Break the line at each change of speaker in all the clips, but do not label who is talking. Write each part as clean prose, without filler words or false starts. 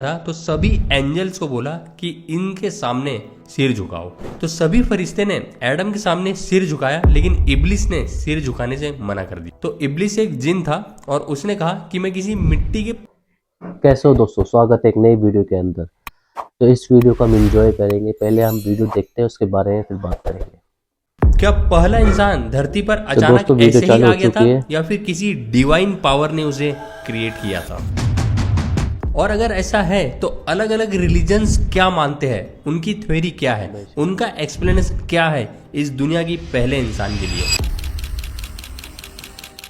था तो सभी एंजल्स को बोला कि इनके सामने सिर झुकाओ। तो सभी फरिश्ते ने एडम के सामने सिर झुकाया, लेकिन इब्लिस ने सिर झुकाने से मना कर दी। तो इब्लिस एक जिन था और उसने कहा कि मैं किसी मिट्टी के।
कैसे हो दोस्तों, स्वागत है एक नई वीडियो के अंदर। तो इस वीडियो को हम एंजॉय करेंगे। पहले हम वीडियो देखते हैं, उसके बारे में फिर बात करेंगे।
क्या पहला इंसान धरती पर
तो
अचानक
दोस्तों वीडियो
ऐसे ही
चालू
आ
हो
गया था
चुकी है।
या फिर किसी डिवाइन पावर ने उसे क्रिएट किया था? और अगर ऐसा है तो अलग अलग रिलीजन्स क्या मानते हैं, उनकी थ्योरी क्या है, उनका एक्सप्लेनेशन क्या है इस दुनिया की पहले इंसान के लिए।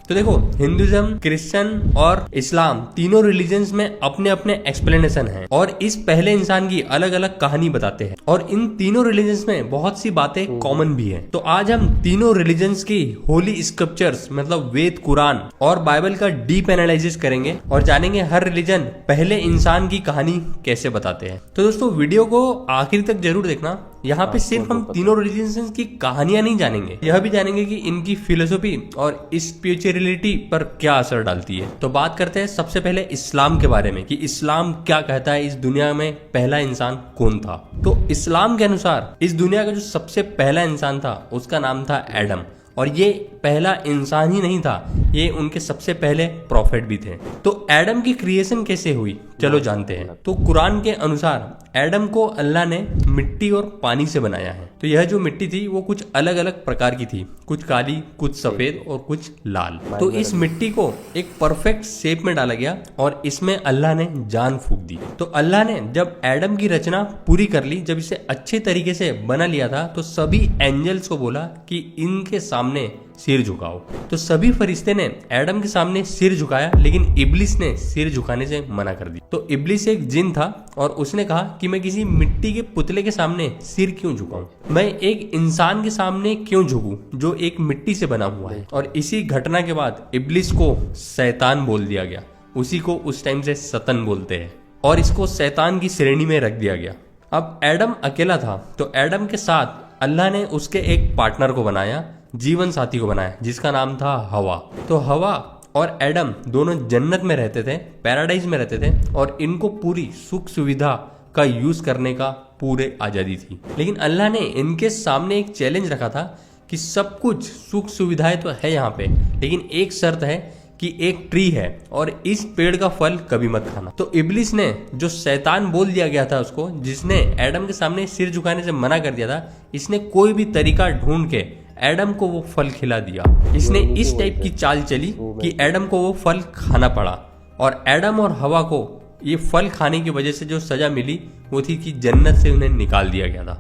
तो देखो, हिंदुइज्म, क्रिश्चियन और इस्लाम तीनों रिलीजन्स में अपने अपने एक्सप्लेनेशन हैं और इस पहले इंसान की अलग अलग कहानी बताते हैं और इन तीनों रिलीजन्स में बहुत सी बातें कॉमन भी हैं। तो आज हम तीनों रिलीजन्स की होली स्क्रिप्चर्स मतलब वेद, कुरान और बाइबल का डीप एनालिसिस करेंगे और जानेंगे हर रिलीजन पहले इंसान की कहानी कैसे बताते हैं। तो दोस्तों वीडियो को आखिर तक जरूर देखना। यहाँ पे सिर्फ हम तीनों रिलीजन्स की कहानियां नहीं जानेंगे, यह भी जानेंगे कि इनकी फिलोसफी और स्पिरिचुअलिटी पर क्या असर डालती है। तो बात करते हैं सबसे पहले इस्लाम के बारे में कि इस्लाम क्या कहता है, इस दुनिया में पहला इंसान कौन था। तो इस्लाम के अनुसार इस दुनिया का जो सबसे पहला इंसान था उसका नाम था एडम, और ये पहला इंसान ही नहीं था, ये उनके सबसे पहले प्रॉफिट भी थे। तो एडम की क्रिएशन कैसे हुई, चलो जानते हैं। तो कुरान के अनुसार एडम को अल्लाह ने मिट्टी और पानी से बनाया है। तो यह जो मिट्टी थी वो कुछ अलग अलग प्रकार की थी, कुछ काली, कुछ सफेद और कुछ लाल। तो इस मिट्टी को एक परफेक्ट शेप में डाला गया और इसमें अल्लाह ने जान फूंक दी। तो अल्लाह ने जब एडम की रचना पूरी कर ली, जब इसे अच्छे तरीके से बना लिया था, तो सभी एंजल्स को बोला कि इनके सामने सिर झुकाओ। तो सभी फरिश्ते ने एडम के सामने सिर झुकाया, लेकिन इब्लिस ने सिर झुकाने से मना कर दी। तो इब्लिस एक जिन था और उसने कहा कि मैं किसी मिट्टी के पुतले के सामने सिर क्यों झुकाऊं, मैं एक इंसान के सामने क्यों झुकूं जो एक मिट्टी से बना हुआ है। और इसी घटना के बाद इब्लिस को शैतान बोल दिया गया। उसी को उस टाइम से सतन बोलते हैं और इसको शैतान की श्रेणी में रख दिया गया। अब एडम अकेला था, तो एडम के साथ अल्लाह ने उसके एक पार्टनर को बनाया, जीवन साथी को बनाया, जिसका नाम था हवा। तो हवा और एडम दोनों जन्नत में रहते थे, पैराडाइज में रहते थे और इनको पूरी सुख सुविधा का यूज करने का पूरे आजादी थी। लेकिन अल्लाह ने इनके सामने एक चैलेंज रखा था कि सब कुछ सुख सुविधाएं तो है यहाँ पे, लेकिन एक शर्त है कि एक ट्री है और इस पेड़ का फल कभी मत खाना। तो इब्लिस ने, जो शैतान बोल दिया गया था उसको, जिसने एडम के सामने सिर झुकाने से मना कर दिया था, इसने कोई भी तरीका ढूंढ के एडम को वो फल खिला दिया। इसने इस टाइप की चाल चली कि एडम को वो फल खाना पड़ा और एडम और हवा को ये फल खाने की वजह से जो सजा मिली वो थी कि जन्नत से उन्हें निकाल दिया गया था।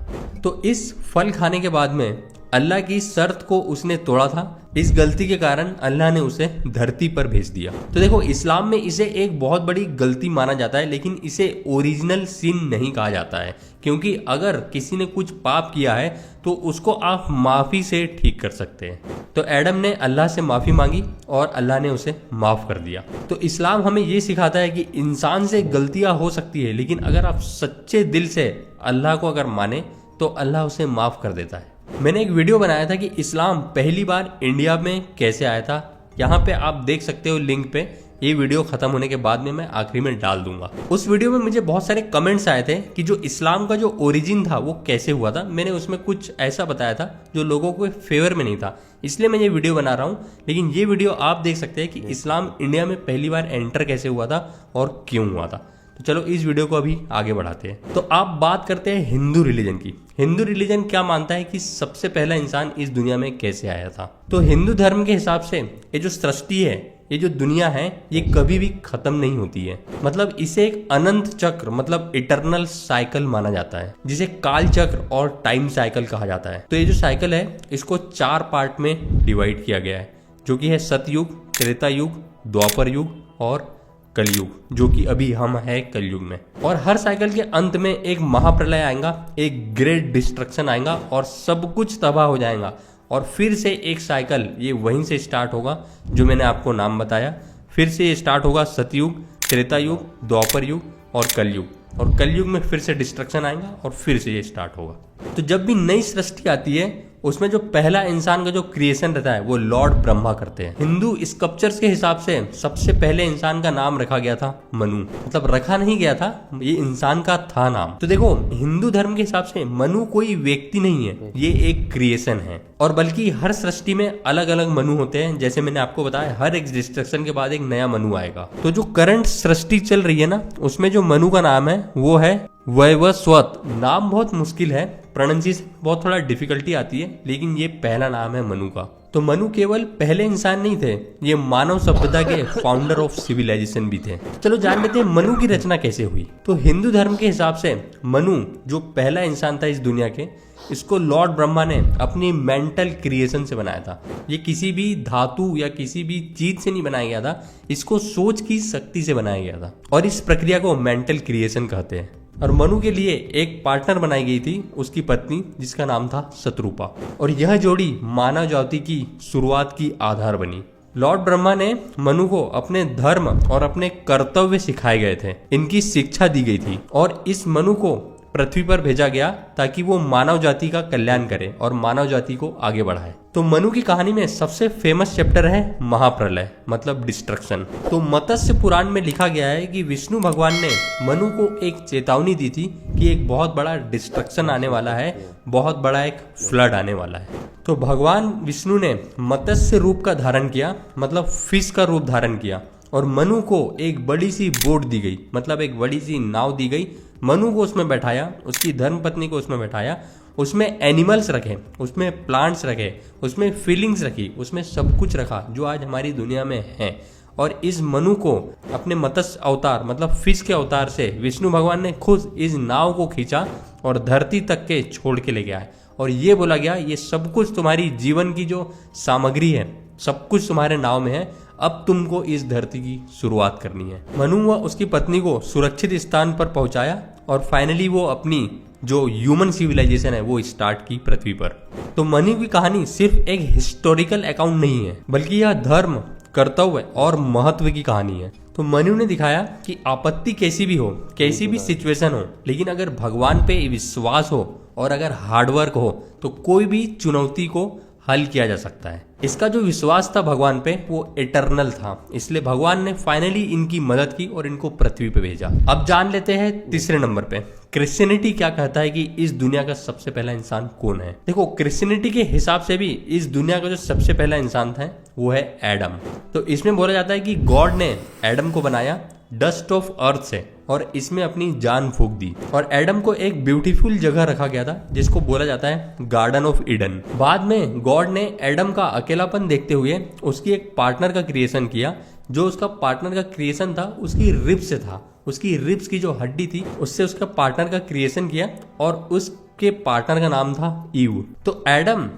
तो इस फल खाने के बाद में अल्लाह की शर्त को उसने तोड़ा था। इस गलती के कारण अल्लाह ने उसे धरती पर भेज दिया। तो देखो, इस्लाम में इसे एक बहुत बड़ी गलती माना जाता है, लेकिन इसे ओरिजिनल सिन नहीं कहा जाता है, क्योंकि अगर किसी ने कुछ पाप किया है तो उसको आप माफी से ठीक कर सकते हैं। तो एडम ने अल्लाह से माफी मांगी और अल्लाह ने उसे माफ कर दिया। तो इस्लाम हमें ये सिखाता है कि इंसान से गलतियां हो सकती है, लेकिन अगर आप सच्चे दिल से अल्लाह को अगर माने तो अल्लाह उसे माफ कर देता है। मैंने एक वीडियो बनाया था कि इस्लाम पहली बार इंडिया में कैसे आया था। यहाँ पे आप देख सकते हो लिंक पे, ये वीडियो खत्म होने के बाद में मैं आखिरी में डाल दूंगा। उस वीडियो में मुझे बहुत सारे कमेंट्स आए थे कि जो इस्लाम का जो ओरिजिन था वो कैसे हुआ था। मैंने उसमें कुछ ऐसा बताया था जो लोगों को फेवर में नहीं था, इसलिए मैं ये वीडियो बना रहा हूँ। लेकिन ये वीडियो आप देख सकते हैं कि इस्लाम इंडिया में पहली बार एंटर कैसे हुआ था और क्यों हुआ था। तो चलो इस वीडियो को अभी आगे बढ़ाते हैं। तो आप बात करते हैं हिंदू रिलीजन की। हिंदू रिलीजन क्या मानता है कि सबसे पहला इंसान इस दुनिया में कैसे आया था। तो हिंदू धर्म के हिसाब से ये जो सृष्टि है, ये जो दुनिया है, ये कभी भी खत्म नहीं होती है। मतलब इसे एक अनंत चक्र मतलब इटर्नल साइकिल माना जाता है, जिसे काल चक्र और टाइम साइकिल कहा जाता है। तो ये जो साइकिल है इसको 4 पार्ट में डिवाइड किया गया है, जो कि है सतयुग, त्रेता युग, द्वापर युग और कलयुग, जो कि अभी हम है कलयुग में। और हर साइकिल के अंत में एक महाप्रलय आएगा, एक ग्रेट डिस्ट्रक्शन आएगा और सब कुछ तबाह हो जाएगा। और फिर से एक साइकिल ये वहीं से स्टार्ट होगा जो मैंने आपको नाम बताया। फिर से ये स्टार्ट होगा सतयुग, त्रेता युग, द्वापर युग और कलयुग। और कलयुग में फिर से डिस्ट्रक्शन आएगा और फिर से ये स्टार्ट होगा। तो जब भी नई सृष्टि आती है उसमें जो पहला इंसान का जो क्रिएशन रहता है वो लॉर्ड ब्रह्मा करते हैं। हिंदू स्कल्पचर्स के हिसाब से सबसे पहले इंसान का नाम रखा गया था मनु, मतलब रखा नहीं गया था, ये इंसान का था नाम। तो देखो हिंदू धर्म के हिसाब से मनु कोई व्यक्ति नहीं है, ये एक क्रिएशन है। और बल्कि हर सृष्टि में अलग अलग मनु होते हैं। जैसे मैंने आपको बताया हर एक डिस्ट्रक्शन के बाद एक नया मनु आएगा। तो जो करंट सृष्टि चल रही है ना, उसमें जो मनु का नाम है वो है वैवस्वत। नाम बहुत मुश्किल है, प्रोनाउंसिएशन बहुत थोड़ा डिफिकल्टी आती है, लेकिन ये पहला नाम है मनु का। तो मनु केवल पहले इंसान नहीं थे, ये मानव सभ्यता के फाउंडर ऑफ सिविलाइजेशन भी थे। चलो जान लेते हैं मनु की रचना कैसे हुई। तो हिंदू धर्म के हिसाब से मनु जो पहला इंसान था इस दुनिया के, इसको लॉर्ड ब्रह्मा ने अपनी मेंटल क्रिएशन से बनाया था। ये किसी भी धातु या किसी भी चीज से नहीं बनाया गया था, इसको सोच की शक्ति से बनाया गया था। और इस प्रक्रिया को मेंटल क्रिएशन कहते हैं। और मनु के लिए एक पार्टनर बनाई गई थी, उसकी पत्नी, जिसका नाम था शत्रुपा। और यह जोड़ी मानव जाति की शुरुआत की आधार बनी। लॉर्ड ब्रह्मा ने मनु को अपने धर्म और अपने कर्तव्य सिखाए गए थे, इनकी शिक्षा दी गई थी। और इस मनु को पृथ्वी पर भेजा गया ताकि वो मानव जाति का कल्याण करे और मानव जाति को आगे बढ़ाए। तो मनु की कहानी में सबसे फेमस चैप्टर है महाप्रलय, मतलब डिस्ट्रक्शन। तो मत्स्य पुराण में लिखा गया है कि विष्णु भगवान ने मनु को एक चेतावनी दी थी कि एक बहुत बड़ा डिस्ट्रक्शन आने वाला है, बहुत बड़ा एक फ्लड आने वाला है। तो भगवान विष्णु ने मत्स्य रूप का धारण किया, मतलब फिश का रूप धारण किया। और मनु को एक बड़ी सी बोट दी गई, मतलब एक बड़ी सी नाव दी गई। मनु को उसमें बैठाया, उसकी धर्मपत्नी को उसमें बैठाया, उसमें एनिमल्स रखे, उसमें प्लांट्स रखे, उसमें फीलिंग्स रखी, उसमें सब कुछ रखा जो आज हमारी दुनिया में है। और इस मनु को अपने मत्स्य अवतार, मतलब फिश के अवतार से विष्णु भगवान ने खुद इस नाव को खींचा और धरती तक के छोड़ के ले गया। और ये बोला गया ये सब कुछ तुम्हारी जीवन की जो सामग्री है, सब कुछ तुम्हारे नाव में है, अब तुमको इस धरती की शुरुआत करनी है। मनु व उसकी पत्नी को सुरक्षित स्थान पर पहुंचाया और फाइनली वो अपनी जो ह्यूमन सिविलाइजेशन है वो स्टार्ट की पृथ्वी पर। तो मनु की कहानी सिर्फ एक हिस्टोरिकल अकाउंट नहीं है, बल्कि यह धर्म, कर्तव्य और महत्व की कहानी है। तो मनु ने दिखाया कि आपत्ति कैसी भी हो, कैसी भी सिचुएशन हो, लेकिन अगर भगवान पे विश्वास हो और अगर हार्डवर्क हो तो कोई भी चुनौती को हल किया जा सकता है। इसका जो विश्वास था भगवान पे वो इटरनल था, इसलिए भगवान ने फाइनली इनकी मदद की और इनको पृथ्वी पे भेजा। अब जान लेते हैं तीसरे नंबर पे क्रिश्चियनिटी क्या कहता है कि इस दुनिया का सबसे पहला इंसान कौन है। देखो क्रिश्चियनिटी के हिसाब से भी इस दुनिया का जो सबसे पहला इंसान था वो है एडम। तो इसमें बोला जाता है कि गॉड ने एडम को बनाया डस्ट ऑफ अर्थ से और इसमें अपनी जान फूंक दी। और एडम को एक ब्यूटीफुल जगह रखा गया था जिसको बोला जाता है गार्डन ऑफ ईडन। बाद में गॉड ने एडम का अकेलापन देखते हुए उसकी एक पार्टनर का क्रिएशन किया। जो उसका पार्टनर का क्रिएशन था उसकी रिब्स से था, उसकी रिब्स की जो हड्डी थी उससे उसका पार्टनर का क्रिएशन किया और उसके पार्टनर का नाम था ईव। तो एडम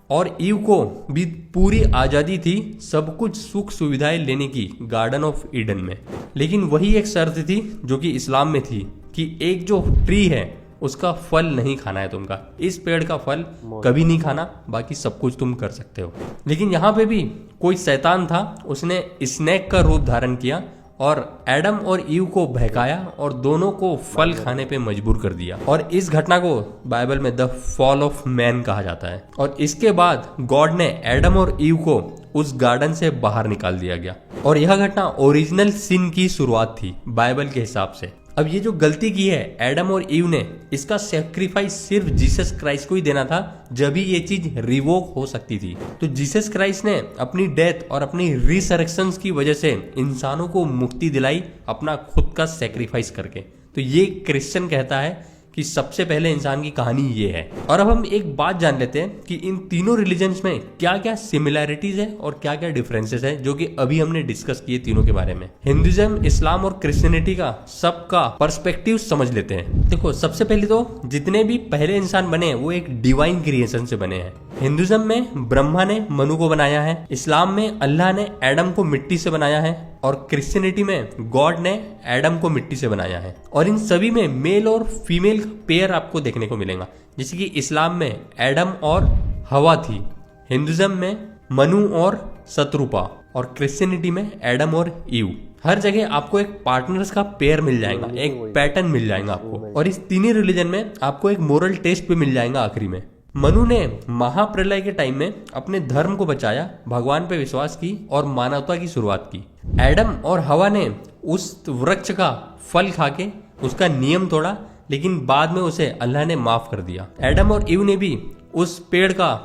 और ईव को भी पूरी आजादी थी सब कुछ सुख सुविधाएं लेने की गार्डन ऑफ ईडन में। लेकिन वही एक शर्त थी जो कि इस्लाम में थी कि एक जो ट्री है उसका फल नहीं खाना है तुमका, इस पेड़ का फल कभी नहीं खाना, बाकी सब कुछ तुम कर सकते हो। लेकिन यहाँ पे भी कोई शैतान था, उसने स्नेक का रूप धारण किया और एडम और ईव को बहकाया और दोनों को फल खाने पे मजबूर कर दिया। और इस घटना को बाइबल में द फॉल ऑफ मैन कहा जाता है। और इसके बाद गॉड ने एडम और ईव को उस गार्डन से बाहर निकाल दिया गया। और यह घटना ओरिजिनल सिन की शुरुआत थी बाइबल के हिसाब से। अब ये जो गलती की है एडम और ईव ने, इसका सेक्रीफाइस सिर्फ जीसस क्राइस्ट को ही देना था, जब ही ये चीज रिवोक हो सकती थी। तो जीसस क्राइस्ट ने अपनी डेथ और अपनी रिसरेक्शन की वजह से इंसानों को मुक्ति दिलाई अपना खुद का सेक्रीफाइस करके। तो ये क्रिश्चियन कहता है कि सबसे पहले इंसान की कहानी ये है। और अब हम एक बात जान लेते हैं कि इन तीनों रिलीजन्स में क्या क्या सिमिलैरिटीज है और क्या क्या डिफरेंसेस है, जो कि अभी हमने डिस्कस किए तीनों के बारे में। हिंदुइज्म, इस्लाम और क्रिश्चियनिटी का सबका पर्सपेक्टिव समझ लेते हैं। देखो सबसे पहले तो जितने भी पहले इंसान बने वो एक डिवाइन क्रिएशन से बने हैं। हिंदुइज्म में ब्रह्मा ने मनु को बनाया है, इस्लाम में अल्लाह ने एडम को मिट्टी से बनाया है और क्रिश्चियनिटी में गॉड ने एडम को मिट्टी से बनाया है। और इन सभी में मेल और फीमेल पेयर आपको देखने को मिलेगा। जैसे कि इस्लाम में एडम और हवा थी, हिंदुइज्म में मनु और शत्रुपा और क्रिश्चियनिटी में एडम और ईव। हर जगह आपको एक पार्टनर्स का पेयर मिल जाएगा, एक पैटर्न मिल जाएगा आपको। और इस तीनों रिलीजन में आपको एक मोरल टेस्ट भी मिल जाएगा आखिरी में। मनु ने महाप्रलय के टाइम में अपने धर्म को बचाया, भगवान पे विश्वास की और मानवता की शुरुआत की। एडम और हवा ने उस वृक्ष का फल खा के उसका नियम तोड़ा, लेकिन बाद में उसे अल्लाह ने माफ कर दिया। एडम और ईव ने भी उस पेड़ का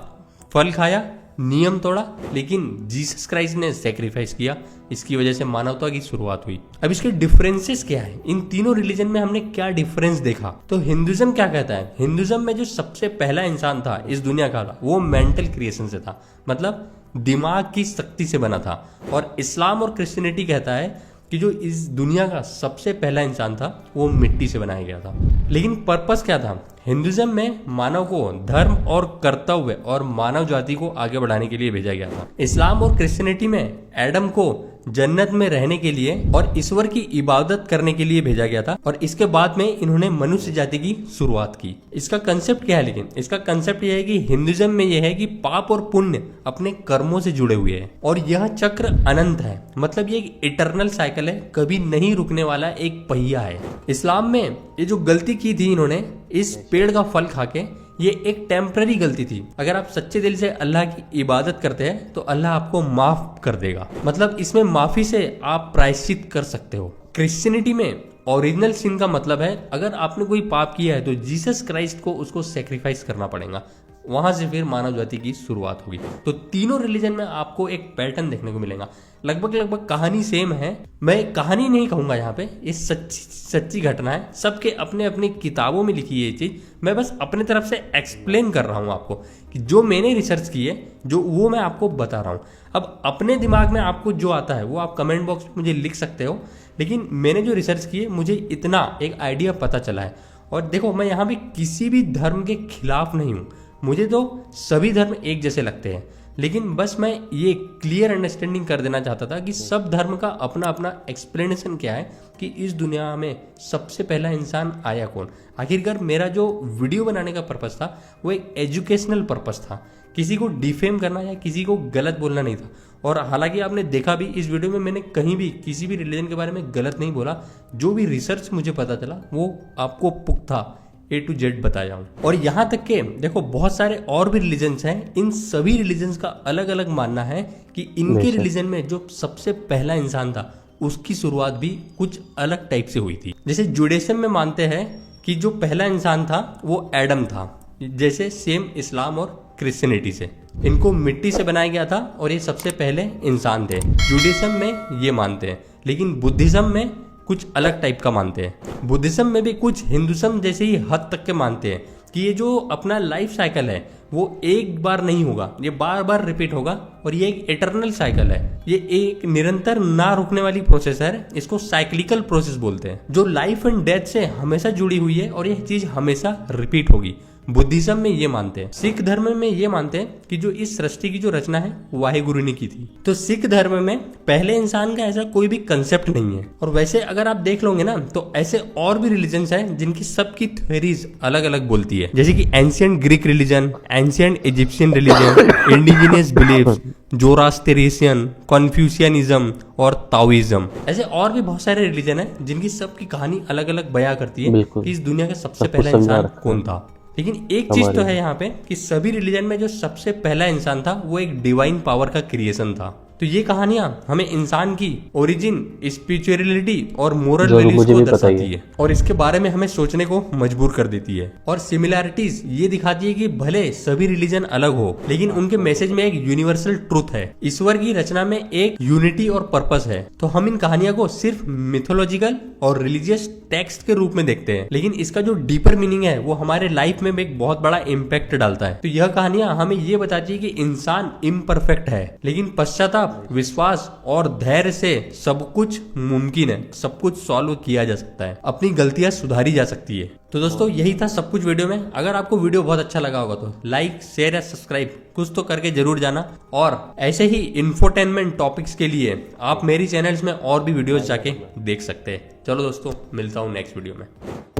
फल खाया, नियम तोड़ा, लेकिन जीसस क्राइस्ट ने सेक्रीफाइस किया। इसकी वजह से मानवता की शुरुआत हुई। अब इसके डिफरेंसेस क्या है, इन तीनों रिलीजन में हमने क्या डिफरेंस देखा? तो हिंदुइज्म क्या कहता है? हिंदुइज्म में जो सबसे पहला इंसान था इस दुनिया का, वो मेंटल क्रिएशन से था, मतलब दिमाग की शक्ति से बना था। और इस्लाम और क्रिश्चियनिटी कहता है कि जो इस दुनिया का सबसे पहला इंसान था वो मिट्टी से बनाया गया था। लेकिन पर्पस क्या था? हिंदुइज्म में मानव को धर्म और कर्तव्य और मानव जाति को आगे बढ़ाने के लिए भेजा गया था। इस्लाम और क्रिश्चियनिटी में एडम को जन्नत में रहने के लिए और ईश्वर की इबादत करने के लिए भेजा गया था, और इसके बाद में इन्होंने मनुष्य जाति की शुरुआत की। इसका कंसेप्ट क्या है? लेकिन इसका कंसेप्ट यह है कि हिंदुइज्म में यह है कि पाप और पुण्य अपने कर्मों से जुड़े हुए हैं और यह चक्र अनंत है, मतलब ये एक इटर्नल साइकिल है, कभी नहीं रुकने वाला एक पहिया है। इस्लाम में ये जो गलती की थी इन्होंने इस पेड़ का फल खा के, ये एक टेम्पररी गलती थी। अगर आप सच्चे दिल से अल्लाह की इबादत करते हैं तो अल्लाह आपको माफ कर देगा, मतलब इसमें माफी से आप प्रायश्चित कर सकते हो। क्रिश्चियनिटी में ओरिजिनल सिन का मतलब है अगर आपने कोई पाप किया है तो जीसस क्राइस्ट को उसको सेक्रीफाइस करना पड़ेगा, वहां से फिर मानव जाति की शुरुआत होगी। तो तीनों रिलीजन में आपको एक पैटर्न देखने को मिलेगा, लगभग कहानी सेम है। मैं कहानी नहीं कहूंगा यहाँ पे, ये सच्ची घटना है, सबके अपने अपनी किताबों में लिखी है ये चीज। मैं बस अपने तरफ से एक्सप्लेन कर रहा हूँ आपको कि जो मैंने रिसर्च की है जो वो मैं आपको बता रहा हूँ। अब अपने दिमाग में आपको जो आता है वो आप कमेंट बॉक्स में मुझे लिख सकते हो, लेकिन मैंने जो रिसर्च की है मुझे इतना एक आइडिया पता चला है। और देखो, मैं यहाँ भी किसी भी धर्म के खिलाफ नहीं हूँ, मुझे तो सभी धर्म एक जैसे लगते हैं, लेकिन बस मैं ये क्लियर अंडरस्टैंडिंग कर देना चाहता था कि सब धर्म का अपना अपना एक्सप्लेनेशन क्या है कि इस दुनिया में सबसे पहला इंसान आया कौन। आखिरकार मेरा जो वीडियो बनाने का पर्पस था वो एक एजुकेशनल पर्पस था, किसी को डिफेम करना या किसी को गलत बोलना नहीं था। और हालांकि आपने देखा भी इस वीडियो में मैंने कहीं भी किसी भी रिलीजन के बारे में गलत नहीं बोला, जो भी रिसर्च मुझे पता चला वो आपको पुख्ता A to Z बताया हूँ। और यहाँ तक के देखो बहुत सारे और भी रिलीजन्स हैं, इन सभी रिलीजन्स का अलग अलग मानना है कि इनके रिलीजन में जो सबसे पहला इंसान था उसकी शुरुआत भी कुछ अलग टाइप से हुई थी। जैसे जुडाइज्म में मानते हैं कि जो पहला इंसान था वो एडम था, जैसे सेम इस्लाम और क्रिश्चियनिटी से इनको मिट्टी से बनाया गया था और ये सबसे पहले इंसान थे। जुडाइज्म में ये मानते हैं, लेकिन बुद्धिज्म में कुछ अलग टाइप का मानते हैं। बुद्धिज्म में भी कुछ हिंदुइज्म जैसे ही हद तक के मानते हैं कि ये जो अपना लाइफ साइकिल है वो एक बार नहीं होगा, ये बार बार रिपीट होगा और ये एक इटर्नल साइकिल है, ये एक निरंतर ना रुकने वाली प्रोसेस है, इसको साइक्लिकल प्रोसेस बोलते हैं, जो लाइफ एंड डेथ से हमेशा जुड़ी हुई है और यह चीज हमेशा रिपीट होगी। बुद्धिज्म में ये मानते हैं। सिख धर्म में ये मानते हैं कि जो इस सृष्टि की जो रचना है वाहिगुरु ने की थी। तो सिख धर्म में पहले इंसान का ऐसा कोई भी कंसेप्ट नहीं है। और वैसे अगर आप देख लोगे ना तो ऐसे और भी रिलीजन्स हैं जिनकी सबकी थ्योरीज अलग अलग बोलती है, जैसे कि ancient Greek religion, ancient Egyptian religion, indigenous beliefs, Zoroastrian, Confucianism और ताओइज्म। ऐसे और भी बहुत सारे रिलीजन है जिनकी सबकी कहानी अलग अलग बयां करती है कि इस दुनिया का सबसे पहला इंसान कौन था। लेकिन एक चीज तो है यहाँ पे कि सभी रिलीजन में जो सबसे पहला इंसान था वो एक डिवाइन पावर का क्रिएशन था। तो ये कहानियां हमें इंसान की ओरिजिन, स्पिरिचुअलिटी और मोरल वैल्यूज को दर्शाती है और इसके बारे में हमें सोचने को मजबूर कर देती है। और सिमिलैरिटीज ये दिखाती है कि भले सभी रिलीजन अलग हो लेकिन उनके मैसेज में एक यूनिवर्सल ट्रूथ है, ईश्वर की रचना में एक यूनिटी और पर्पस है। तो हम इन कहानियों को सिर्फ मिथोलॉजिकल और रिलीजियस टेक्स्ट के रूप में देखते हैं, लेकिन इसका जो डीपर मीनिंग है वो हमारे लाइफ में एक बहुत बड़ा इम्पैक्ट डालता है। तो यह कहानियां हमें ये बताती है कि इंसान इम्परफेक्ट है, लेकिन पश्चाताप, विश्वास और धैर्य से सब कुछ मुमकिन है, सब कुछ सॉल्व किया जा सकता है, अपनी गलतियां सुधारी जा सकती है। तो दोस्तों यही था सब कुछ वीडियो में। अगर आपको वीडियो बहुत अच्छा लगा होगा तो लाइक, शेयर या सब्सक्राइब कुछ तो करके जरूर जाना। और ऐसे ही इंफोटेनमेंट टॉपिक्स के लिए आप मेरी चैनल्स में और भी वीडियोस जाके देख सकते हैं। चलो दोस्तों, मिलता हूँ नेक्स्ट वीडियो में।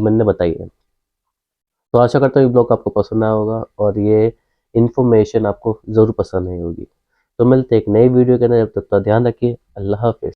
मैंने बताई है, तो आशा करता हूँ ये ब्लॉग आपको पसंद आया होगा और ये इन्फॉर्मेशन आपको ज़रूर पसंद आई होगी। तो मिलते एक नई वीडियो के अंदर, जब तक का ध्यान रखिए। अल्लाह हाफिज़।